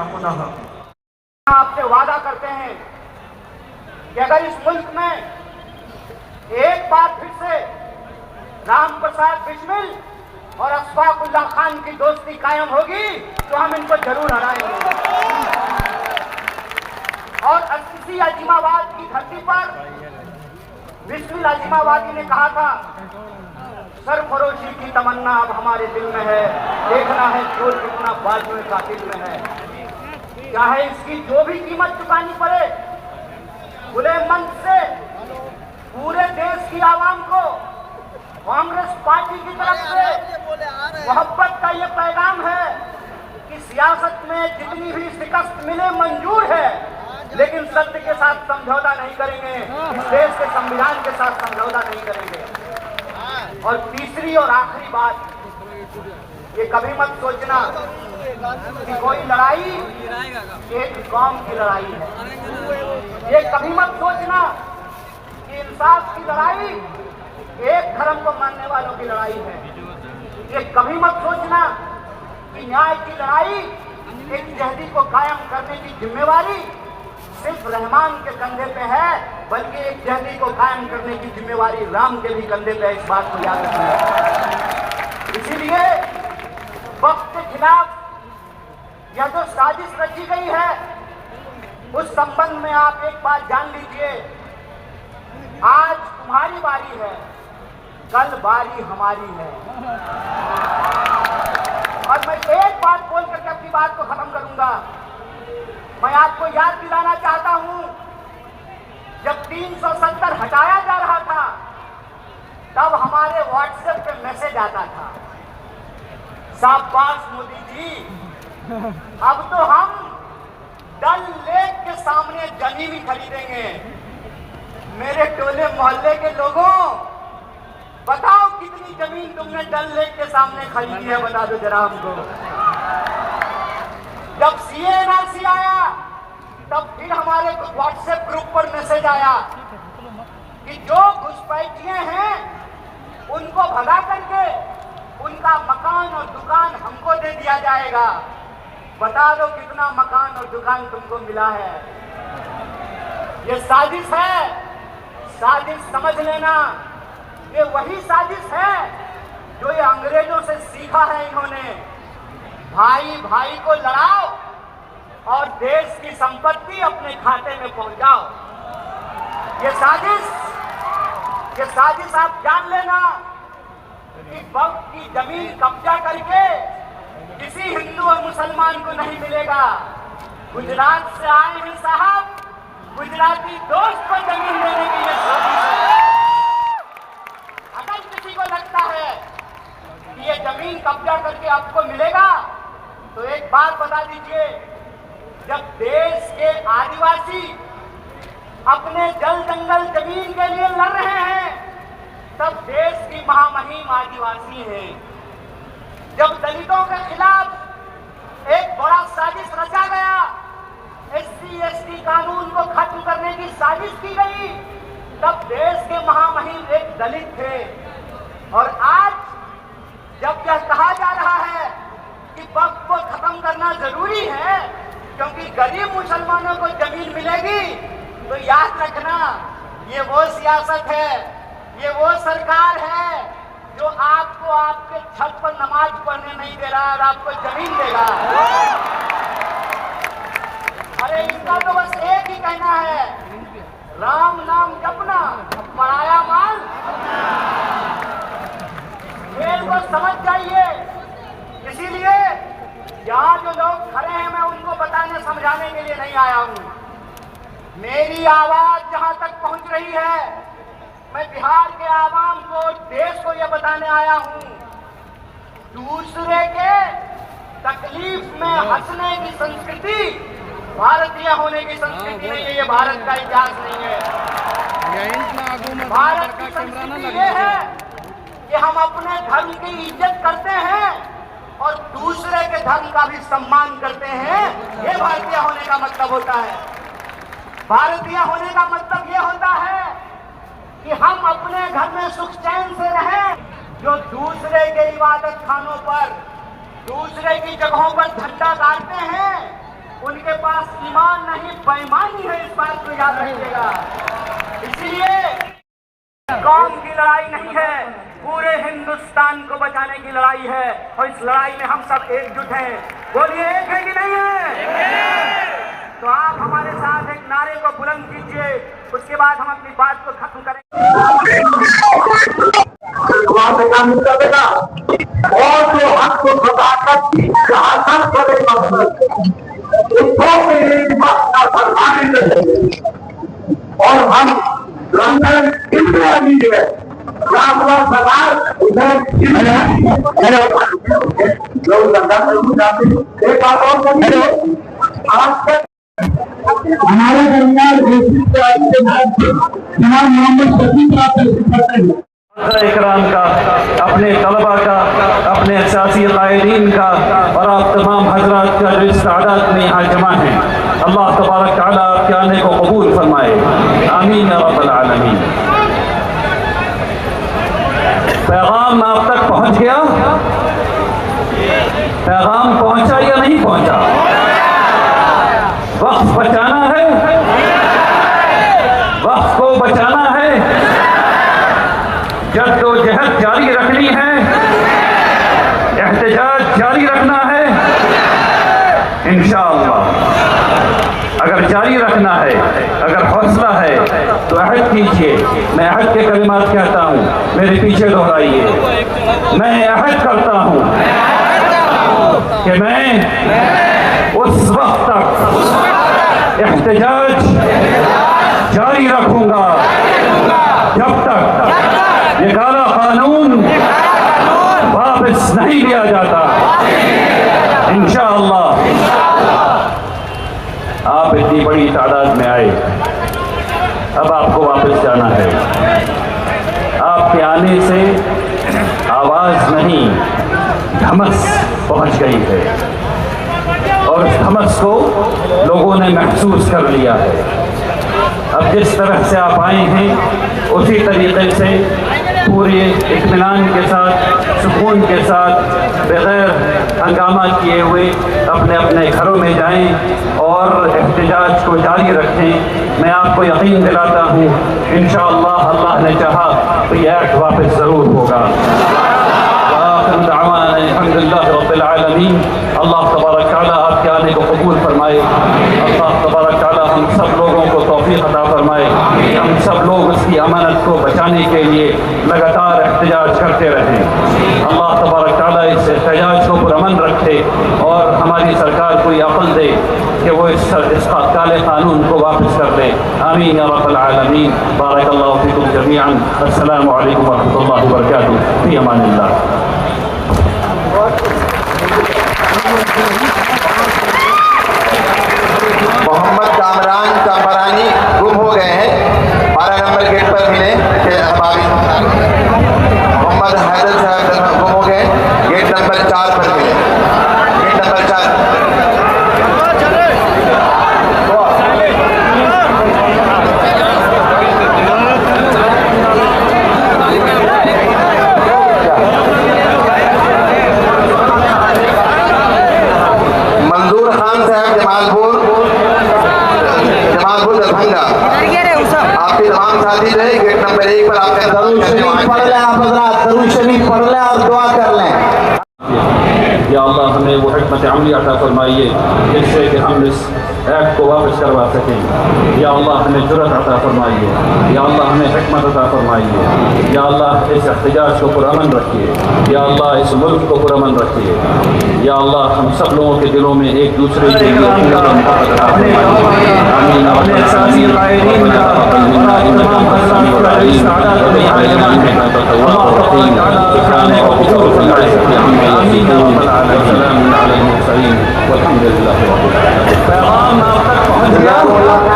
पुनः आपसे वादा करते हैं कि अगर इस मुल्क में एक बार फिर से राम प्रसाद बिस्मिल और अशफाकुल्ला खान की दोस्ती कायम होगी तो हम इनको जरूर हराएंगे। और इसी अजीमाबाद की धरती पर बिस्मिल अजीमाबादी ने कहा था, सरफरोशी की तमन्ना अब हमारे दिल में है, देखना है चोर कितना बाजू कातिल में है। चाहे इसकी जो भी कीमत चुकानी पड़े, खुले मन से पूरे देश की आवाम को कांग्रेस पार्टी की तरफ से मोहब्बत का ये पैगाम है कि सियासत में जितनी भी शिकस्त मिले मंजूर है, लेकिन सत्य के साथ समझौता नहीं करेंगे, इस देश के संविधान के साथ समझौता नहीं करेंगे। और तीसरी और आखिरी बात, ये कभी मत सोचना कि कोई लड़ाई एक कौम की लड़ाई है। ये कभी मत सोचना कि इंसाफ की लड़ाई एक धर्म को मानने वालों की लड़ाई है। ये कभी मत सोचना कि न्याय की लड़ाई एक जहदी को कायम करने की जिम्मेवारी सिर्फ रहमान के कंधे पे है, बल्कि एक जहदी को कायम करने की जिम्मेवारी राम के भी कंधे पे है। इस बात को याद रखिए। इसीलिए वक्त के खिलाफ यह जो साजिश रची गई है, उस संबंध में आप एक बात जान लीजिए, आज तुम्हारी बारी है, कल बारी हमारी है। और मैं एक बात बोल करके अपनी बात को खत्म करूंगा। मैं आपको याद दिलाना चाहता हूं, जब 370 हटाया जा रहा था, तब हमारे व्हाट्सएप पे मैसेज आता था, शाबाश मोदी जी, अब तो हम डल लेक के सामने जमीन भी खरीदेंगे। मेरे टोले मोहल्ले के लोगों, बताओ कितनी जमीन तुमने डल लेक के सामने खरीदी है, बता दो जरा हमको। जब CA/NRC आया, तब फिर हमारे व्हाट्सएप ग्रुप पर मैसेज आया कि जो घुसपैठिए हैं उनको भगा करके उनका मकान और दुकान हमको दे दिया जाएगा। बता दो कितना मकान और दुकान तुमको मिला है। ये साजिश है, साजिश समझ लेना, ये वही साजिश है जो ये अंग्रेजों से सीखा है इन्होंने। भाई भाई को लड़ाओ और देश की संपत्ति अपने खाते में पहुंचाओ। ये साजिश आप जान लेना कि वक्त की जमीन कब्जा करके किसी हिंदू और मुसलमान को नहीं मिलेगा। गुजरात से आए हैं साहब, गुजराती दोस्त को जमीन देने की ये साजिश है। अगर किसी को लगता है कि ये जमीन कब्जा करके आपको मिलेगा, तो एक बात बता दीजिए, जब देश के आदिवासी अपने जल जंगल जमीन के लिए लड़ रहे हैं, तब देश की महामहिम आदिवासी हैं। जब दलितों के खिलाफ एक बड़ा साजिश रचा गया, SC/ST कानून को खत्म करने की साजिश की गई, तब देश के महामहिम एक दलित थे। और आज जब यह कहा जा रहा है कि वक्त को खत्म करना जरूरी है क्योंकि गरीब मुसलमानों को जमीन मिलेगी, तो याद रखना, ये वो सियासत है, ये वो सरकार है जो आपको आपके छत पर नमाज पढ़ने नहीं दे रहा और आपको जमीन देगा। अरे इसका तो बस एक ही कहना है, राम नाम जपना, पराया माल। खेल को समझ जाइए। इसीलिए यहाँ जो लोग खड़े हैं, मैं उनको बताने समझाने के लिए नहीं आया हूँ। मेरी आवाज जहाँ तक पहुँच रही है, मैं बिहार के आवाम को, देश को यह बताने आया हूँ, दूसरे के तकलीफ में हंसने की संस्कृति भारतीय होने की संस्कृति नहीं है। ये भारत का इतिहास नहीं है। भारत की संस्कृति ये है कि हम अपने धर्म की इज्जत करते हैं और दूसरे के धर्म का भी सम्मान करते हैं। ये भारतीय होने का मतलब होता है। भारतीय होने का मतलब ये होता है कि हम अपने घर में सुख चैन से रहें। जो दूसरे के इबादत खानों पर, दूसरे की जगहों पर झंडा गाड़ते हैं, पास ईमान नहीं बेईमानी है, इस बात को याद रखिएगा। इसलिए कौम की लड़ाई नहीं है, पूरे हिंदुस्तान को बचाने की लड़ाई है और इस लड़ाई में हम सब एकजुट हैं। बोलिए एक है कि नहीं है? तो आप हमारे साथ एक नारे को बुलंद कीजिए, उसके बाद हम अपनी बात को खत्म करेंगे। और जो हक को सदाकत शहादत करेगा उसको मेरे वक्त का फरमाने लगे। और हम लंदन इंडिया भी है रामला सरकार उधर लोग लंदन में जाते। एक बात और करिए, आज तक हमारे दरमियान जनाब मोहम्मद शफीक साहब करते हैं इकराम का, अपने तलबा का, अपने असासी कायदीन का और आप तमाम हजरात का जो इस तादाद में यहाँ जमा है, अल्लाह तबारक तआला आपके आने को कबूल फरमाए। आमीन या रब्बल आलमीन। पैगाम आप तक पहुँच गया? पैगाम पहुँचा या नहीं पहुँचा? वक्त बचाना है, वक्त को बचाना है, जद्दोजहद जारी रखनी है, एहतजाज जारी रखना है इंशाअल्लाह। अगर जारी रखना है, अगर हौसला है तो अहद कीजिए। मैं अहद के कलिमात कहता हूँ, मेरे पीछे दोहराइए। मैं अहद करता हूँ कि मैं उस वक्त तक एहतजाज जारी रखूंगा जब तक ये काला कानून वापस नहीं लिया जाता। इंशाअल्लाह आप इतनी बड़ी तादाद में आए, अब आपको वापस जाना है। आपके आने से आवाज़ नहीं, धमस पहुंच गई है और उस धमस को लोगों ने महसूस कर लिया है। अब जिस तरह से आप आए हैं उसी तरीके से पूरे इत्मीनान के साथ, सुकून के साथ, बग़ैर हंगामा किए हुए अपने अपने घरों में जाएं और एहतजाज को जारी रखें। मैं आपको यकीन दिलाता हूँ इंशाअल्लाह अल्लाह ने चाहा तो यह एक्ट वापस ज़रूर होगा। अल्हम्दुलिल्लाह रब्बिल आलमीन। अल्लाह तबारक तआला आपके आने को कबूल फरमाए। अल्लाह तबारक तआला हम सब लोगों को तौफीक अता फरमाए कि हम सब लोग उसकी अमानत को बचाने के लिए लगातार एहतजाज करते रहें। अल्लाह तबारक तआला इस एहतजाज को पुरअमन रखे और हमारी सरकार को ये अक़ल दे कि वो इस काले कानून को वापस कर दे। आमीन या रब्बल आलमीन। बारकल्लाहु फीकुम जमीअन। अस्सलामु अलैकुम व रहमतुल्लाहि व बरकातुहू। फी अमानिल्लाह। मोहम्मद कामरान कामरानी गुम हो गए हैं, 12 नंबर गेट पर मिले थे। मोहम्मद हैदर साहब गुम हो गए, गेट नंबर 4 पर मिले। गेट नंबर 4 मंजूर खान साहब जमालपुर दरभंगा। आपके तमाम साथी रहे गेट नंबर 1 पर। आपका दरूद शरीफ पढ़ लें, आप हज़रात दरूद शरीफ पढ़ लें और दुआ कर लें। या अल्लाह हमें वो हिकमत अमली अता फरमाइए जिससे कि हम इस एक्ट को वापस करवा सकें। या अल्लाह हमें जुर्रत अता फरमाइए। या अल्लाह हमें हिकमत अता फरमाइए। या अल्लाह इस एहतजाज को पुरअमन रखिए। या अल्लाह इस मुल्क को पुरअमन रखिए। या अल्लाह हम सब लोगों के दिलों में एक दूसरे के लिए पैगाम आप तक पहुँच गया।